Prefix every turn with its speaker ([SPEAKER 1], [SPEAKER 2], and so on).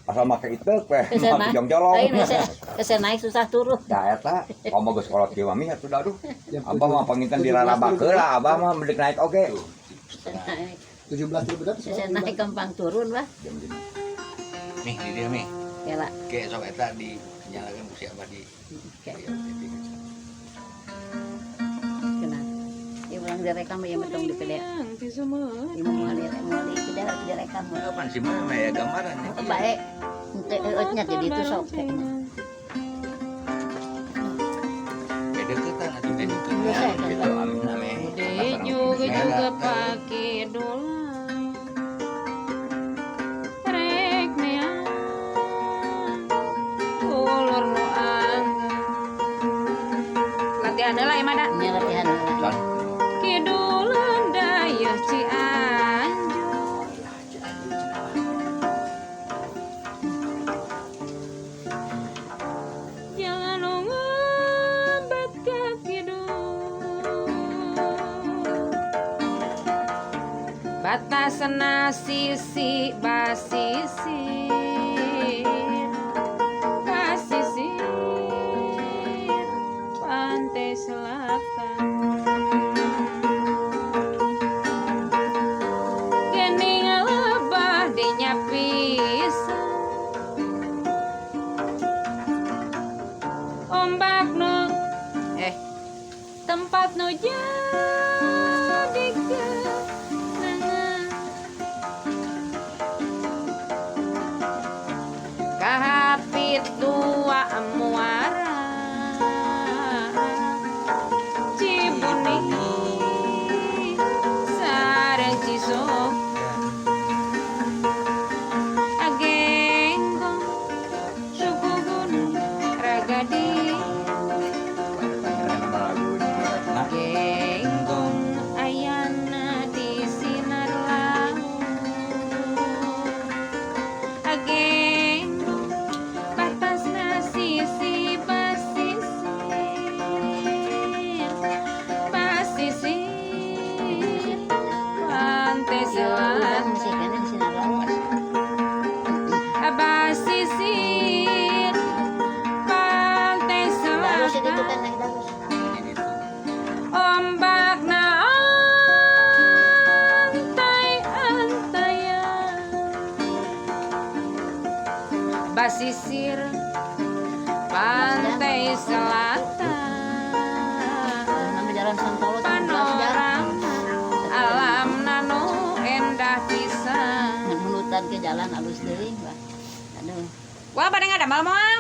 [SPEAKER 1] asal make itek we
[SPEAKER 2] Kesana.
[SPEAKER 1] jongjolong.
[SPEAKER 2] Kesen naik susah turun.
[SPEAKER 1] Da eta komo geus kolot kieu mami atuh aduh. Abah mah panginten dirarabak heula, abah mah mendek naik oge.
[SPEAKER 2] Kesen naik.
[SPEAKER 3] 17 berat.
[SPEAKER 2] Kesen naik gampang turun bah.
[SPEAKER 4] Nih di dia nih.
[SPEAKER 2] Ya lah.
[SPEAKER 4] Kayak sok eta dinyalakeun ku si Abah di.
[SPEAKER 2] Kenapa? Ya ulang direkam ya metong di video. Ibu mau direkam.
[SPEAKER 4] Kapan sih mah ya gambarannya.
[SPEAKER 2] Baik. Nya jadi itu sok kayaknya.
[SPEAKER 4] Beda ketan atuh teh
[SPEAKER 2] Bisa,
[SPEAKER 4] gitu amin amin.
[SPEAKER 5] juga pakai dolar rek nean ulur nu angga latihan heula ieu mah da
[SPEAKER 2] Nya latihan.
[SPEAKER 5] kiduleun dayeuh Cianjur jangan ngebat ka kidul batasna sisi basisir basisir pantai selatan gening lebah dinya pisan ombak nu tempat nu jadi kenangan kahapit dua muara Cibuning sareng Cisok agenggong suku gunung ragadi genggong ayana di sinar laut agenggong batasna sisi basisir basisir pantai selatan
[SPEAKER 2] Masih kan di sinar laut.
[SPEAKER 5] basisir pantai
[SPEAKER 2] Darus itu
[SPEAKER 5] selatan
[SPEAKER 2] kan naik darus.
[SPEAKER 5] ombak na antai-antayan basisir pantai selatan
[SPEAKER 2] Nama jalan Santolo itu
[SPEAKER 5] panorama alam nanu endah pisan
[SPEAKER 2] menutan ke jalan alus deui, Mbak. Aduh.
[SPEAKER 5] wah pada ngadamel moal